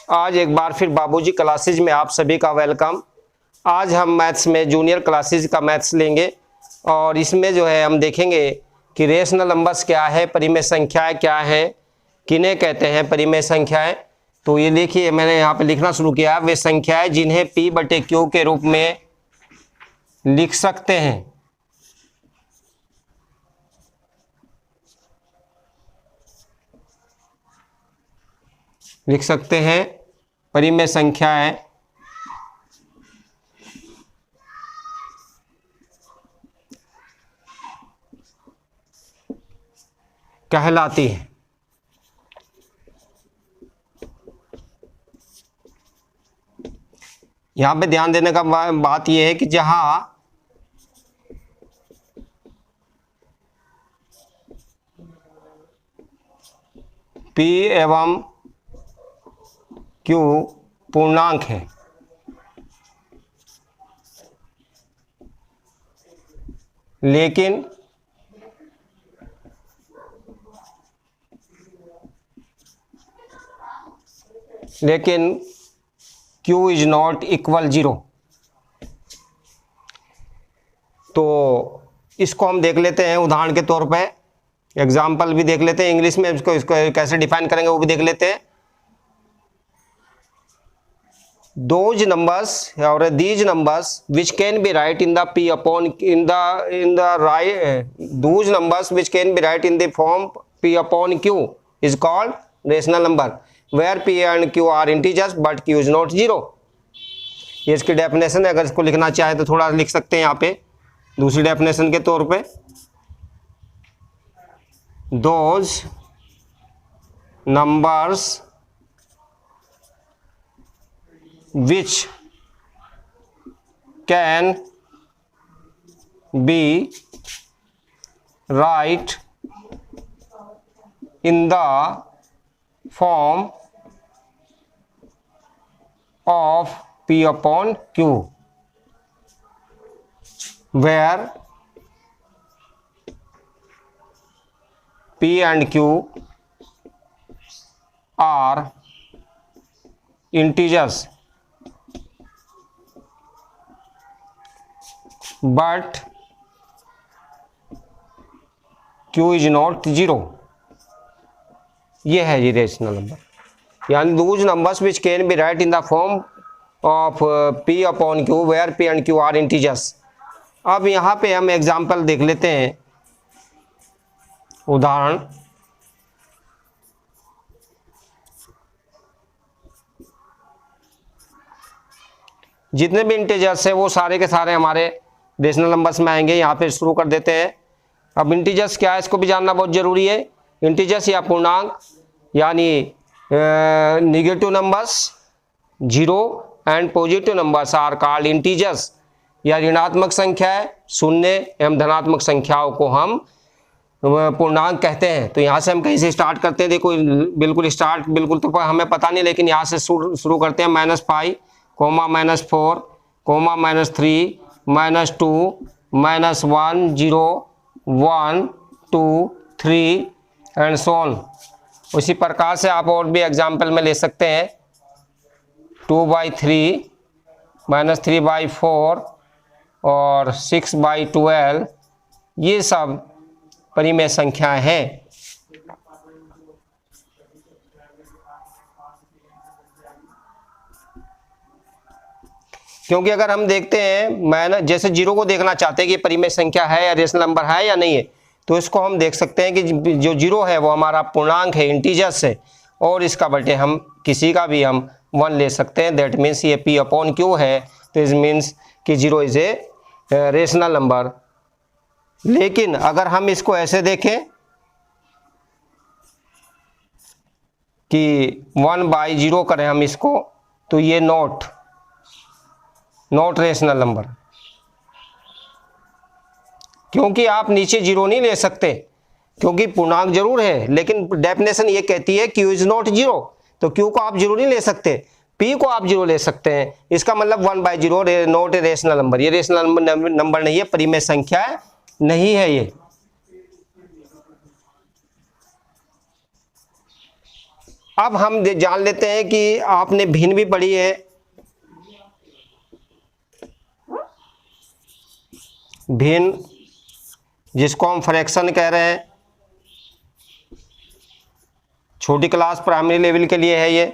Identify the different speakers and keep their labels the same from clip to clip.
Speaker 1: आज एक बार फिर बाबूजी क्लासेज में आप सभी का वेलकम। आज हम मैथ्स में जूनियर क्लासेज का मैथ्स लेंगे और इसमें जो है हम देखेंगे कि रेशनल नंबर्स क्या है, परिमेय संख्याएं क्या है, किन्हें कहते हैं परिमेय संख्याएं। तो ये देखिए मैंने यहाँ पे लिखना शुरू किया, वे संख्याएं जिन्हें P/Q के रूप में लिख सकते हैं। लिख सकते हैं परिमेय संख्याएं कहलाती है। यहां पे ध्यान देने का बात यह है कि जहां P एवं Q पूर्णांक है, लेकिन Q इज नॉट इक्वल 0। तो इसको हम देख लेते हैं उदाहरण के तौर पे, एग्जाम्पल भी देख लेते हैं। इंग्लिश में इसको कैसे डिफाइन करेंगे वो भी देख लेते हैं। Those numbers or these numbers which can be write in the those numbers which can be write in the form P/Q is called rational number, where P and Q are integers but Q is not 0। ये इसकी definition है। अगर इसको लिखना चाहे तो थोड़ा लिख सकते हैं यहाँ पे दूसरी डेफिनेशन के तौर पे, those numbers which can be write in the form of P/Q, where P and Q are integers but Q is not 0। ये है जी रेशनल नंबर, यानी those numbers which can be write in the form of P/Q where P and Q are integers। अब यहाँ पे हम example देख लेते हैं, उदाहरण। जितने भी इंटीजर्स है वो सारे के सारे हमारे रेशनल नंबर्स में आएंगे। यहाँ पे शुरू कर देते हैं। अब इंटीजर्स क्या है इसको भी जानना बहुत जरूरी है। इंटीजर्स या पूर्णांक यानी negative numbers, zero and positive numbers are called integers. या ऋणात्मक संख्याएं, शून्य एवं धनात्मक संख्याओं को हम पूर्णांक कहते हैं। तो यहाँ से हम कहीं से स्टार्ट करते हैं। देखो बिल्कुल स्टार्ट बिल्कुल तो हमें पता नहीं, लेकिन यहाँ से शुरू करते हैं -5, -4, -3, -2, -1, 0, 1, 2, 3 एंड सो ऑन। उसी प्रकार से आप और भी एग्जाम्पल में ले सकते हैं। 2/3, -3/4 और 6/12, ये सब परिमेय संख्याएं हैं। क्योंकि अगर हम देखते हैं जैसे जीरो को देखना चाहते हैं कि परिमेय संख्या है या रेशनल नंबर है या नहीं है, तो इसको हम देख सकते हैं कि जो जीरो है वो हमारा पूर्णांक है, इंटीजर्स है, और इसका बटे हम किसी का भी हम 1 ले सकते हैं। दैट मीन्स ये P/Q है, तो इट मीन्स कि zero is a rational number. लेकिन अगर हम इसको ऐसे देखें कि 1/0 करें हम इसको, तो ये नॉट रेशनल नंबर, क्योंकि आप नीचे जीरो नहीं ले सकते, क्योंकि पूर्णांक जरूर है लेकिन डेफिनेशन ये कहती है Q इज नॉट 0। तो Q को आप जीरो नहीं ले सकते, P को आप जीरो ले सकते हैं। इसका मतलब 1/0 नॉट ए रेशनल नंबर। ये रेशनल नंबर नहीं है, परिमेय संख्या नहीं है ये। अब हम जान लेते हैं कि आपने भिन्न भी पढ़ी है, भिन्न जिसको हम फ्रैक्शन कह रहे हैं, छोटी क्लास प्राइमरी लेवल के लिए है ये।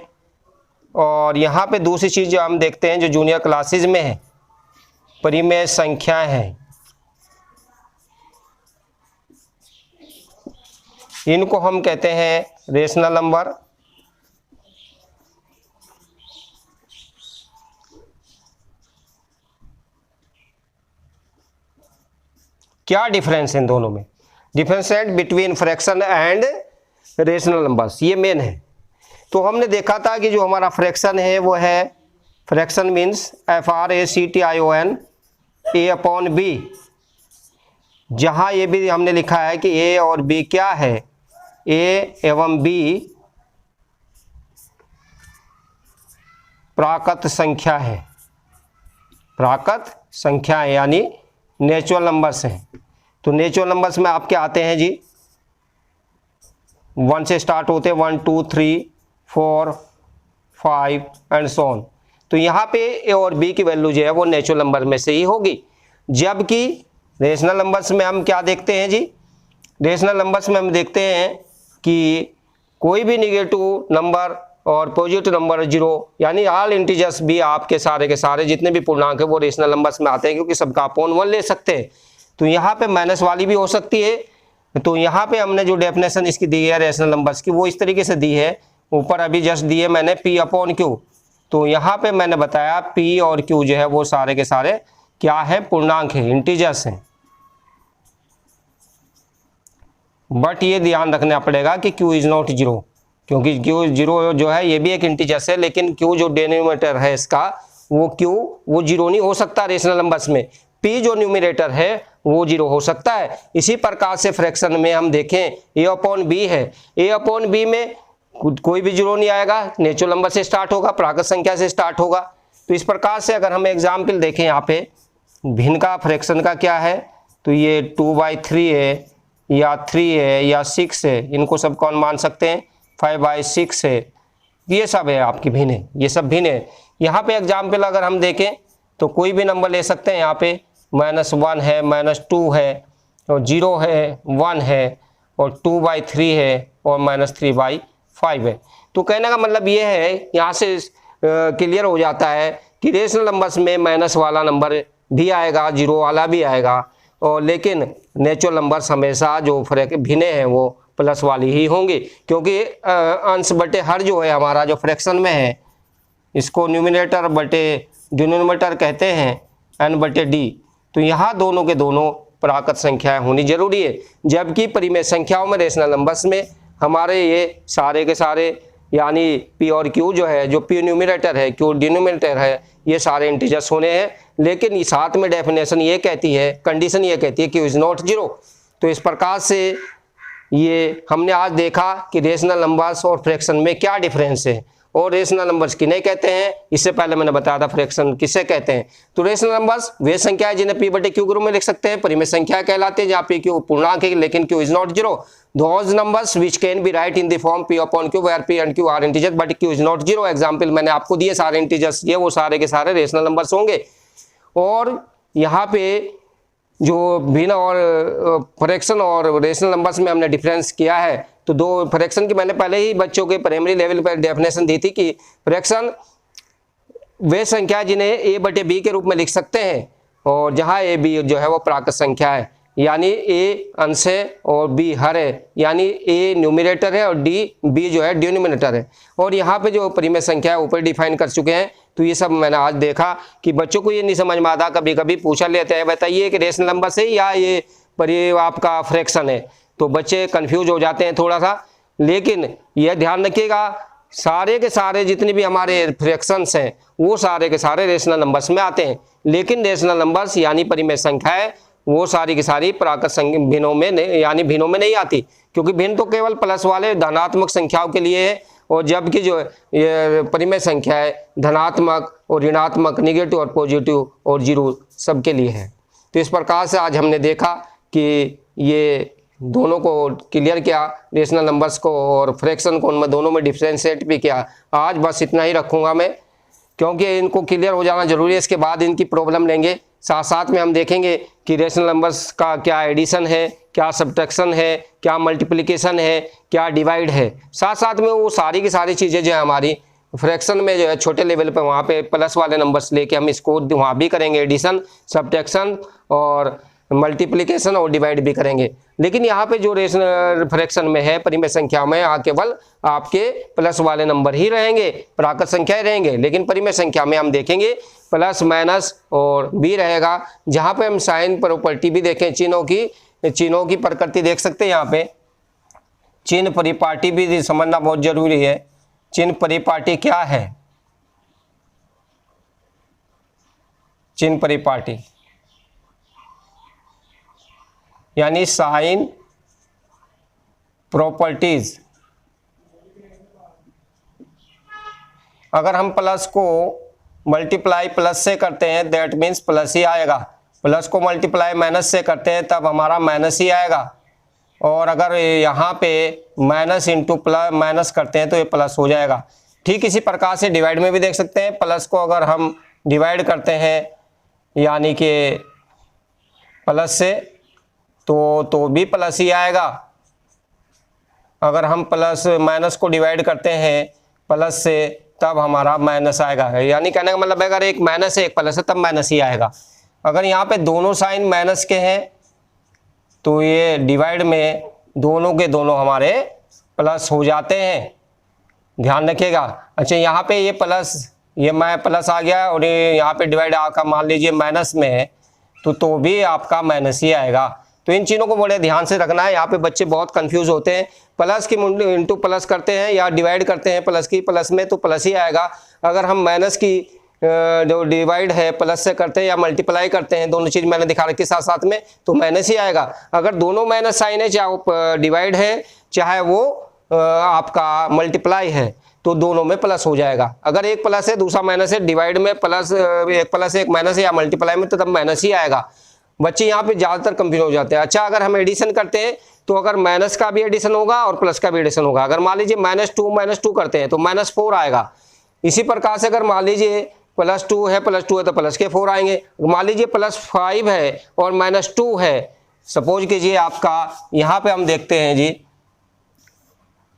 Speaker 1: और यहाँ पे दूसरी चीज़ जो हम देखते हैं जो जूनियर क्लासेस में है, परिमेय संख्याएं हैं, इनको हम कहते हैं रेशनल नंबर। क्या डिफरेंस है इन दोनों में? Differentiate between fraction and rational numbers, ये मेन है। तो हमने देखा था कि जो हमारा फ्रैक्शन है वो है, फ्रैक्शन मीन्स FRACTION A/B, जहाँ ये भी हमने लिखा है कि A और B क्या है, A एवं B प्राकृत संख्या है, प्राकृत संख्या है यानी नेचुरल नंबर्स हैं। तो नेचुरल नंबर्स में आपके आते हैं जी 1 से स्टार्ट होते हैं, 1 2 3 4 5 एंड सो ऑन। तो यहाँ पे ए और बी की वैल्यू जो है वो नेचुरल नंबर में से ही होगी। जबकि रेशनल नंबर्स में हम क्या देखते हैं जी, रेशनल नंबर्स में हम देखते हैं कि कोई भी निगेटिव नंबर और पॉजिटिव नंबर 0 यानी ऑल इंटीजर्स भी आपके सारे के सारे जितने भी पूर्णांक है वो रेशनल नंबर्स में आते हैं, क्योंकि सबका अपॉन 1 ले सकते हैं। तो यहाँ पे माइनस वाली भी हो सकती है। तो यहाँ पे हमने जो डेफिनेशन इसकी दी है रेशनल नंबर्स की वो इस तरीके से दी है, ऊपर अभी जस्ट दी है मैंने P/Q। तो यहाँ पे मैंने बताया P और Q जो है वो सारे के सारे क्या है, पूर्णांक है, इंटीजर्स हैं। बट ये ध्यान रखना पड़ेगा कि Q इज नॉट 0, क्योंकि Q 0 जो है ये भी एक इंटीजर्स है, लेकिन Q जो डिनोमिनेटर है इसका वो Q वो 0 नहीं हो सकता रेशनल नंबर्स में। P जो न्यूमिनेटर है वो 0 हो सकता है। इसी प्रकार से फ्रैक्शन में हम देखें A/B है, A/B में कोई भी 0 नहीं आएगा, नेचुरल नंबर से स्टार्ट होगा, प्राकृत संख्या से स्टार्ट होगा। तो इस प्रकार से अगर हम एग्जाम्पल देखें यहाँ पे भिन्न का फ्रैक्शन का क्या है, तो ये 2/3 है या 3 है या 6 है, इनको सब कौन मान सकते हैं, 5/6 है, ये सब है आपकी भिन्न है, ये सब भिन्न है। यहाँ पे एग्जाम्पल अगर हम देखें तो कोई भी नंबर ले सकते हैं, यहाँ पे -1 है, -2 है और 0 है, 1 है और 2/3 है और -3/5 है। तो कहने का मतलब ये है, यहाँ से क्लियर हो जाता है कि रेशनल नंबर्स में माइनस वाला नंबर भी आएगा, 0 वाला भी आएगा, और लेकिन नेचुरल नंबर्स हमेशा जो भिन्न हैं वो प्लस वाली ही होंगी, क्योंकि अंश बटे हर जो है हमारा जो फ्रैक्शन में है इसको न्यूमिनेटर बटे डिनोमिनेटर कहते हैं, n/d। तो यहाँ दोनों के दोनों प्राकृत संख्याएं होनी जरूरी है। जबकि परिमेय संख्याओं में रेशनल नंबर्स में हमारे ये सारे के सारे यानी P और Q जो है, जो P न्यूमिनेटर है, Q डिनोमिनेटर है, ये सारे इंटीजर्स होने हैं। लेकिन साथ में डेफिनेशन ये कहती है, कंडीशन ये कहती है Q इज नॉट 0। तो इस प्रकार से ये हमने आज देखा कि रेशनल नंबर्स और फ्रैक्शन में क्या डिफरेंस है और रेशनल नंबर्स किन्हें कहते हैं। इससे पहले मैंने बताया था फ्रैक्शन किसे कहते हैं। तो रेशनल नंबर्स वे संख्याएं जिन्हें P/Q ग्रुप में लिख सकते हैं, परिमेय संख्या कहलाते हैं, जहाँ P/Q पूर्णांक है लेकिन Q is not 0। Those numbers which can be write in the form P/Q where P and Q are integers but Q is not 0। Example मैंने आपको दिए, सारे इंटीजर्स ये वो सारे के सारे रेशनल नंबर्स होंगे। और यहाँ पे जो भिन्न और फ्रैक्शन और रेशनल नंबर्स में हमने डिफरेंस किया है, तो दो फ्रैक्शन की मैंने पहले ही बच्चों के प्राइमरी लेवल पर डेफिनेशन दी थी कि फ्रैक्शन वे संख्या जिन्हें A/B के रूप में लिख सकते हैं, और जहाँ A/B जो है वो प्राकृत संख्या है, यानी A अंश है और B हर है, यानी A न्यूमिनेटर है और B जो है डिनोमिनेटर है। और यहाँ पे जो परिमेय संख्या है ऊपर डिफाइन कर चुके हैं। तो ये सब मैंने आज देखा कि बच्चों को ये नहीं समझ में आता, कभी कभी पूछा लेते हैं बताइए कि रेशनल नंबर से या ये आपका फ्रैक्शन है, तो बच्चे कंफ्यूज हो जाते हैं थोड़ा सा। लेकिन यह ध्यान रखिएगा सारे के सारे जितने भी हमारे फ्रैक्शंस हैं वो सारे के सारे रेशनल नंबर्स में आते हैं, लेकिन रेशनल नंबर्स यानी परिमेय संख्याएं वो सारी की सारी प्राकृत भिन्नों में नहीं, यानी भिन्नों में नहीं आती, क्योंकि भिन्न तो केवल प्लस वाले धनात्मक संख्याओं के लिए है, और जबकि जो ये परिमेय संख्या है धनात्मक और ऋणात्मक, निगेटिव और पॉजिटिव और 0 सबके लिए है। तो इस प्रकार से आज हमने देखा कि ये दोनों को क्लियर किया, रेशनल नंबर्स को और फ्रैक्शन को, उनमें दोनों में डिफ्रेंशिएट भी किया। आज बस इतना ही रखूँगा मैं, क्योंकि इनको क्लियर हो जाना जरूरी है। इसके बाद इनकी प्रॉब्लम लेंगे, साथ साथ में हम देखेंगे कि रेशनल नंबर्स का क्या एडिशन है, क्या सब्ट्रैक्शन है, क्या मल्टीप्लिकेशन है, क्या डिवाइड है। साथ साथ में वो सारी की सारी चीज़ें जो है हमारी फ्रैक्शन में जो है छोटे लेवल पे वहाँ पे प्लस वाले नंबर्स लेके हम इसको वहाँ भी करेंगे, एडिशन, सब्ट्रैक्शन और मल्टीप्लिकेशन और डिवाइड भी करेंगे। लेकिन यहाँ पे जो रेशनल फ्रैक्शन में है परिमेय संख्या में यहाँ केवल आपके प्लस वाले नंबर ही रहेंगे, प्राकृत संख्या ही रहेंगे। लेकिन परिमेय संख्या में हम देखेंगे प्लस माइनस और भी रहेगा। जहाँ पे हम साइन प्रॉपर्टी भी देखें, चिन्हों की प्रकृति देख सकते हैं। यहाँ पे चिन्ह परिपाटी भी समझना बहुत जरूरी है। चिन्ह परिपाटी क्या है? चिन्ह परिपाटी यानी साइन प्रॉपर्टीज। अगर हम प्लस को मल्टीप्लाई प्लस से करते हैं दैट मीन्स प्लस ही आएगा। प्लस को मल्टीप्लाई माइनस से करते हैं तब हमारा माइनस ही आएगा। और अगर यहाँ पे माइनस इंटू प्लस माइनस करते हैं तो ये प्लस हो जाएगा। ठीक इसी प्रकार से डिवाइड में भी देख सकते हैं। प्लस को अगर हम डिवाइड करते हैं यानी कि प्लस से तो भी प्लस ही आएगा। अगर हम प्लस माइनस को डिवाइड करते हैं प्लस से तब हमारा माइनस आएगा। यानी कहने का मतलब अगर एक माइनस है एक प्लस है तब माइनस ही आएगा। अगर यहाँ पे दोनों साइन माइनस के हैं तो ये डिवाइड में दोनों के दोनों हमारे प्लस हो जाते हैं, ध्यान रखिएगा। अच्छा यहाँ पे ये प्लस, ये मैं प्लस आ गया और ये यहाँ पे डिवाइड आपका मान लीजिए माइनस में है तो भी आपका माइनस ही आएगा। तो इन चीज़ों को बड़े ध्यान से रखना है। यहाँ पे बच्चे बहुत कंफ्यूज होते हैं, प्लस की इंटू प्लस करते हैं या डिवाइड करते हैं प्लस की प्लस में तो प्लस ही आएगा। अगर हम माइनस की जो डिवाइड है प्लस से करते हैं या मल्टीप्लाई करते हैं, दोनों चीज़ मैंने दिखा रखी साथ साथ में, तो माइनस ही आएगा। अगर दोनों माइनस साइन है, चाहे वो डिवाइड है चाहे वो आपका मल्टीप्लाई है, तो दोनों में प्लस हो जाएगा। अगर एक प्लस है दूसरा माइनस है, डिवाइड में प्लस एक प्लस एक माइनस है या मल्टीप्लाई में, तो तब माइनस ही आएगा। बच्चे यहाँ पे ज़्यादातर कंफ्यूज हो जाते हैं। अच्छा अगर हम एडिशन करते हैं तो अगर माइनस का भी एडिशन होगा और प्लस का भी एडिशन होगा। अगर मान लीजिए -2 करते हैं तो -4 आएगा। इसी प्रकार से अगर मान लीजिए +2 है तो प्लस के 4 आएंगे। मान लीजिए +5 है और -2 है, सपोज कीजिए आपका यहाँ पे हम देखते हैं जी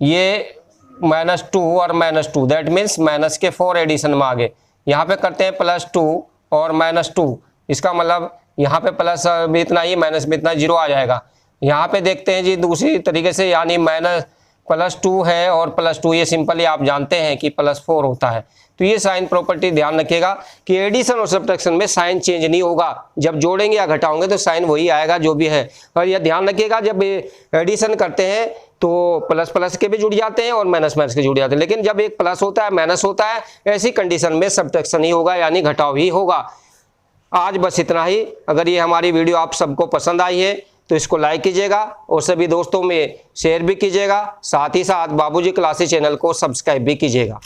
Speaker 1: ये -2 और -2 दैट मीन्स माइनस के 4 एडिशन में आ गए। यहाँ पे करते हैं +2 और -2, इसका मतलब यहाँ पे प्लस भी इतना ही माइनस भी इतना, 0 आ जाएगा। यहाँ पे देखते हैं जी दूसरी तरीके से, यानी +2 है और +2, ये सिंपली आप जानते हैं कि +4 होता है। तो ये साइन प्रॉपर्टी ध्यान रखिएगा कि एडिशन और सब्ट्रैक्शन में साइन चेंज नहीं होगा। जब जोड़ेंगे या घटाओगे तो साइन वही आएगा जो भी है। और यह ध्यान रखिएगा जब एडिशन करते हैं तो प्लस प्लस के भी जुड़ जाते हैं और माइनस माइनस के जुड़ जाते हैं। लेकिन जब एक प्लस होता है माइनस होता है, ऐसी कंडीशन में सब्ट्रैक्शन ही होगा यानी घटाव ही होगा। आज बस इतना ही। अगर ये हमारी वीडियो आप सबको पसंद आई है तो इसको लाइक कीजिएगा और सभी दोस्तों में शेयर भी कीजिएगा। साथ ही साथ बाबूजी क्लासेस चैनल को सब्सक्राइब भी कीजिएगा।